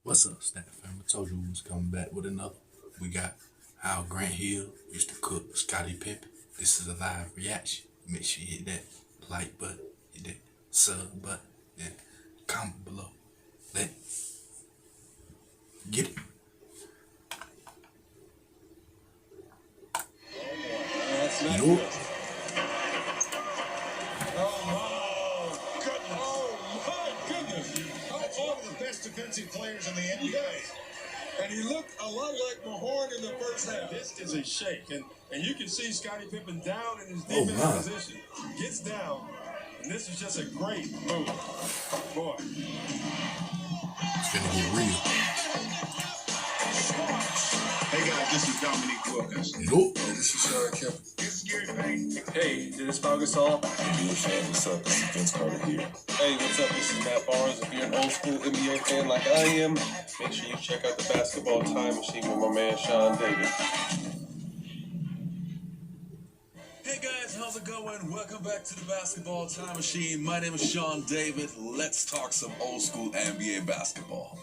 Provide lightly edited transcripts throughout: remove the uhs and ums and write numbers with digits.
What's up, Snap family? Told you we was coming back with another. We got how Grant Hill used to cook Scottie Pippen. This is a live reaction. Make sure you hit that like button, hit that sub button, and comment below. Let's get it. That's not Nope. good. Oh, my goodness. One of the best defensive players in the NBA. And he looked a lot like Mahorn in the first half. This is a shake. And you can see Scottie Pippen down in his defensive position. Gets down. And this is just a great move. Boy. It's gonna get real. Hey guys, this is Dominique Wilkins. Nope. This is Sean Kemp. This is Gary Payne. Hey, this is Pau Gasol. NBA fan, what's up? This is Vince Carter here. Hey, what's up? This is Matt Barnes. If you're an old school NBA fan like I am, make sure you check out the Basketball Time Machine with my man Sean David. Hey guys, how's it going? Welcome back to the Basketball Time Machine. My name is Sean David. Let's talk some old school NBA basketball.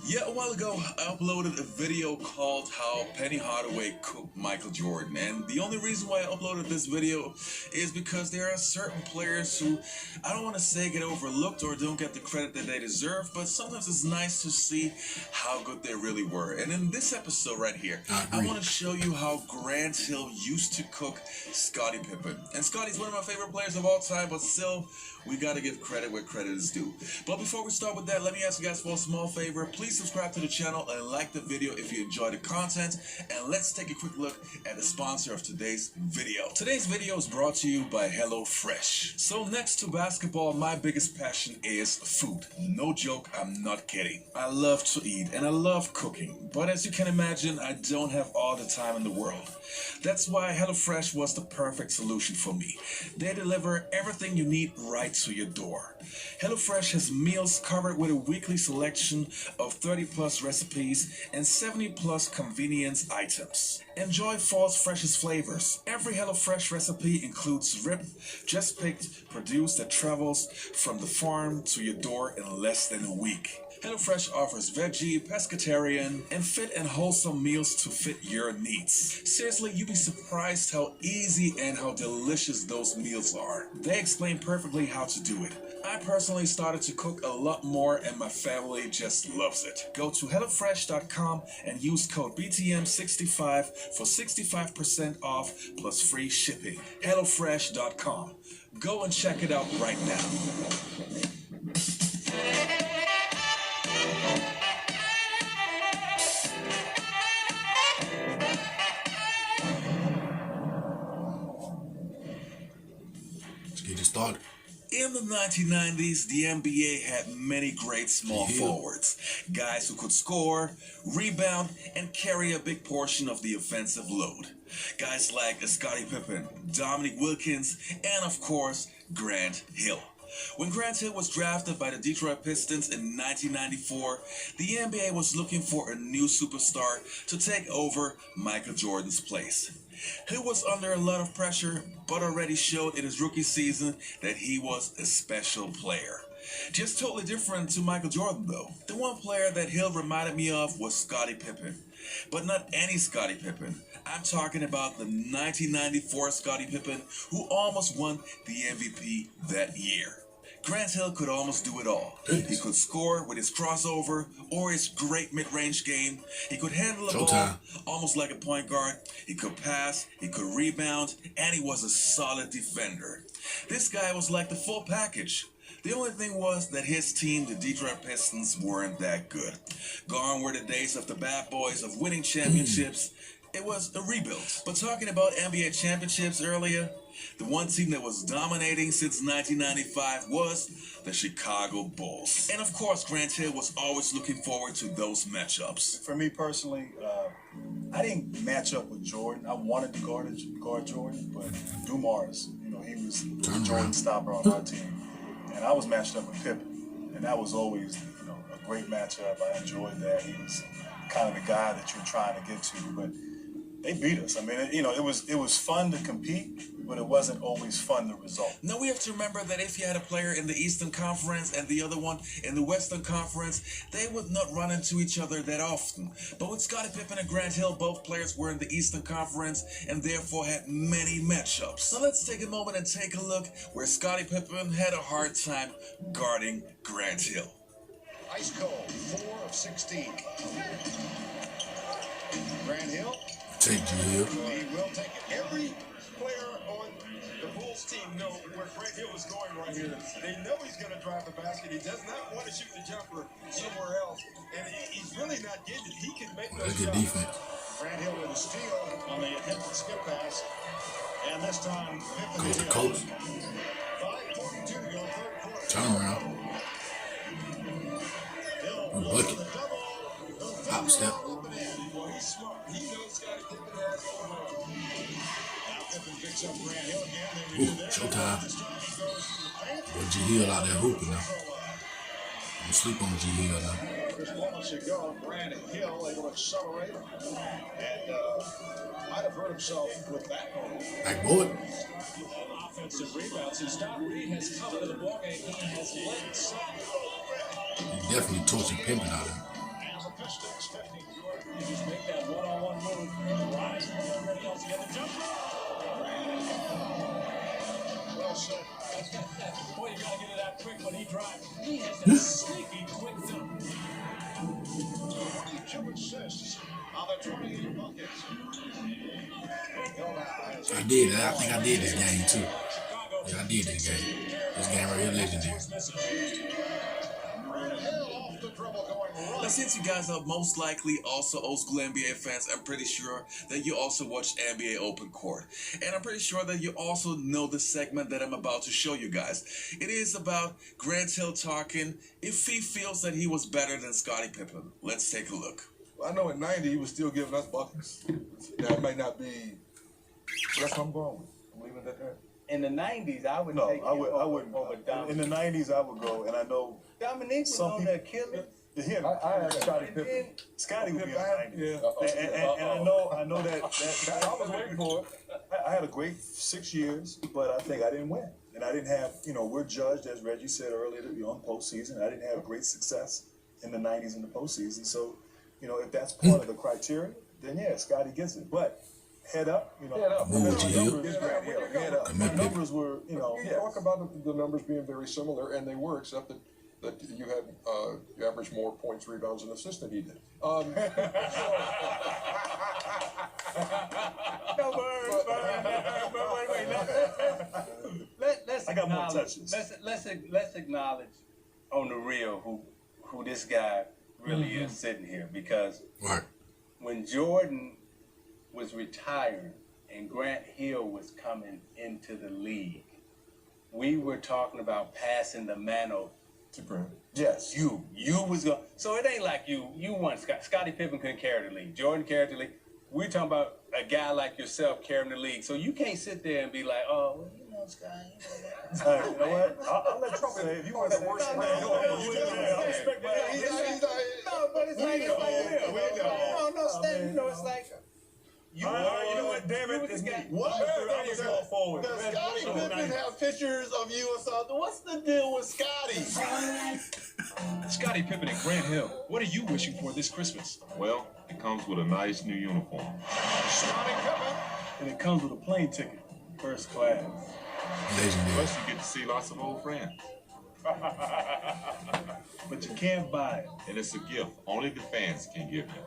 Yeah, a while ago, I uploaded a video called How Penny Hardaway Cooked Michael Jordan. And the only reason why I uploaded this video is because there are certain players who, I don't want to say get overlooked or don't get the credit that they deserve, but sometimes it's nice to see how good they really were. And in this episode right here, I want to show you how Grant Hill used to cook Scottie Pippen. And Scottie's one of my favorite players of all time, but still, we got to give credit where credit is due. But before we start with that, let me ask you guys for a small favor. Please subscribe to the channel and like the video if you enjoy the content. And let's take a quick look at the sponsor of today's video. Today's video is brought to you by HelloFresh. So next to basketball, my biggest passion is food. No joke, I'm not kidding. I love to eat and I love cooking. But as you can imagine, I don't have all the time in the world. That's why HelloFresh was the perfect solution for me. They deliver everything you need right to your door. HelloFresh has meals covered with a weekly selection of 30 plus recipes and 70 plus convenience items. Enjoy fall's freshest flavors. Every HelloFresh recipe includes rib, just picked, produce that travels from the farm to your door in less than a week. HelloFresh offers veggie, pescatarian, and fit and wholesome meals to fit your needs. Seriously, you'd be surprised how easy and how delicious those meals are. They explain perfectly how to do it. I personally started to cook a lot more and my family just loves it. Go to HelloFresh.com and use code BTM65 for 65% off plus free shipping. HelloFresh.com. Go and check it out right now. Let's get it started. In the 1990s, the NBA had many great small forwards. Guys who could score, rebound, and carry a big portion of the offensive load. Guys like Scottie Pippen, Dominique Wilkins, and of course, Grant Hill. When Grant Hill was drafted by the Detroit Pistons in 1994, the NBA was looking for a new superstar to take over Michael Jordan's place. He was under a lot of pressure, but already showed in his rookie season that he was a special player. Just totally different to Michael Jordan though. The one player that Hill reminded me of was Scottie Pippen. But not any Scottie Pippen. I'm talking about the 1994 Scottie Pippen who almost won the MVP that year. Grant Hill could almost do it all. He could score with his crossover or his great mid-range game. He could handle the ball almost like a point guard. He could pass, he could rebound, and he was a solid defender. This guy was like the full package. The only thing was that his team, the Detroit Pistons, weren't that good. Gone were the days of the bad boys of winning championships. It was a rebuild. But talking about NBA championships earlier, the one team that was dominating since 1995 was the Chicago Bulls. And of course, Grant Hill was always looking forward to those matchups. For me personally, I didn't match up with Jordan. I wanted to guard Jordan, but Dumars, he was the Jordan stopper on our team. And I was matched up with Pippen. And that was always, a great matchup. I enjoyed that. He was kind of the guy that you're trying to get to. But they beat us. I mean, it was fun to compete, but it wasn't always fun, the result. Now we have to remember that if you had a player in the Eastern Conference and the other one in the Western Conference, they would not run into each other that often. But with Scottie Pippen and Grant Hill, both players were in the Eastern Conference and therefore had many matchups. So let's take a moment and take a look where Scottie Pippen had a hard time guarding Grant Hill. Ice cold, 4 of 16. Grant Hill. Take G Hill. He will take it. Every player on the Bulls team know where Grant Hill is going right here. They know he's going to drive the basket. He does not want to shoot the jumper somewhere else. And he's really not getting it. He can make those Good shots. defense. Grant Hill with a steal on the attempted skip pass. And this time, Coast to coast. 5:42 to go, third quarter. Turn around. Bucket. Hop step. Well, he's smart. He knows Scottie Pippen has over. Now Pippen picks up Grant Hill again. Ooh, showtime. Boy, G Hill out there hooping now. Don't sleep on G Hill now. Just moments ago, Grant Hill able to accelerate and might have hurt himself with backboard. Backboard. Offensive rebounds. Since Scott Reed has come into the ballgame, he has led some. He definitely torching Pimpin out there. And the Pistons 50. You just make that one-on-one move. Rise and everybody else to get the jumper. Well said. Boy, you gotta get it out quick when he drives. He has a sneaky quick jump. 22 assists on the 28 buckets. I did it. I think I did this game too. Yeah, I did this game. This game right here legendary. Now, since you guys are most likely also old school NBA fans, I'm pretty sure that you also watched NBA Open Court. And I'm pretty sure that you also know the segment that I'm about to show you guys. It is about Grant Hill talking if he feels that he was better than Scottie Pippen. Let's take a look. Well, I know in '90 he was still giving us buckets. Now it might not be. That's what I'm going with. I'm leaving it at that. In the 90s, I would No, take I wouldn't. over In the Dominique. 90s, I would go, and I know Dominique was some on people. the Achilles. Him, I had Scottie And Pippen. then Scotty would be in the 90s. Yeah. And I know that I was waiting for it. I had a great 6 years, but I think I didn't win. And I didn't have, we're judged, as Reggie said earlier, on postseason. I didn't have great success in the 90s in the postseason. So, if that's part of the criteria, then yeah, Scotty gets it. But head up, Head up. Move G Hill. Head up. Commit Pippen. Numbers were, You talk about the numbers being very similar, and they were, except that you had you averaged more points, rebounds, and assists than he did. No, let's I got more acknowledge. touches. Let's acknowledge on the real who this guy really is sitting here, because Right. when Jordan was retiring and Grant Hill was coming into the league, we were talking about passing the mantle. To Grant. Yes, you was going. So it ain't like you won. Scottie Pippen couldn't carry the league. Jordan carried the league. We're talking about a guy like yourself carrying the league. So you can't sit there and be like, oh, well, Scotty. You know what? I'll let Trump say it. If you want to say worse than that, I respect that. No, but it's like, no, Stan, it's like, You know what? Damn it, it's me. What? I was going forward. Does Scottie Pippen have pictures of you or something? What's the deal with Scotty? Scottie Pippen and Grant Hill, what are you wishing for this Christmas? Well, it comes with a nice new uniform. Scottie Pippen. And it comes with a plane ticket, first class. Legendary. Plus, you get to see lots of old friends. But you can't buy it. And it's a gift only the fans can give you.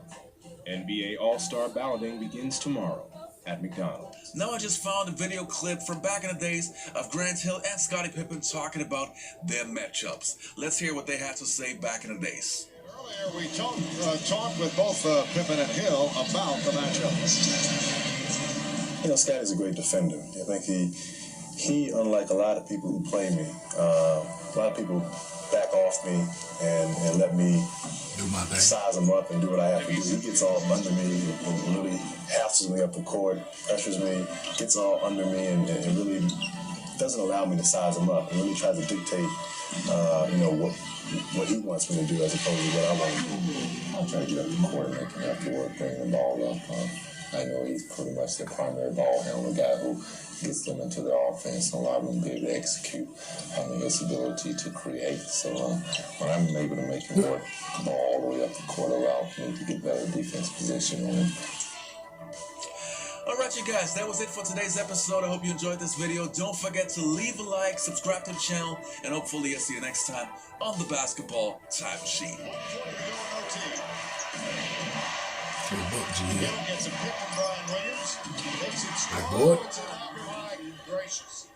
NBA All-Star balloting begins tomorrow at McDonald's. Now I just found a video clip from back in the days of Grant Hill and Scottie Pippen talking about their matchups. Let's hear what they had to say back in the days. Earlier we talked with both Pippen and Hill about the matchups. Scotty's a great defender. I think he unlike a lot of people who play me, a lot of people back off me and let me Do my thing. size him up and do what I have to do. He gets all under me and really hafts me up the court, pressures me, gets all under me, and really doesn't allow me to size him up. And really tries to dictate, what he wants me to do as opposed to what I want to do. I'm trying to get up the court and make him have to work, bring the ball up. I know he's pretty much the primary ball handler guy who gets them into their offense and allow them to be able to execute. His ability to create. So when I'm able to make him work the ball all the way up the court, allow me to get better defense position on him. Alright, you guys, that was it for today's episode. I hope you enjoyed this video. Don't forget to leave a like, subscribe to the channel, and hopefully I'll see you next time on the Basketball Time Machine. Gets a pick from Brian Williams. Takes it strong. boy. My gracious.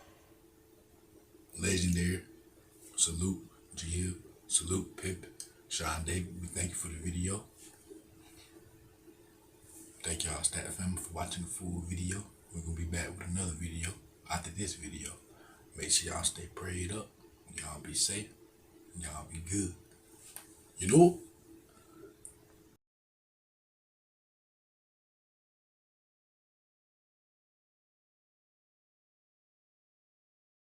Legendary. Salute GM. Salute Pip. Sean David, we thank you for the video. Thank y'all, Stat Family, for watching the full video. We're going to be back with another video after this video. Make sure y'all stay prayed up. Y'all be safe. Y'all be good. You know?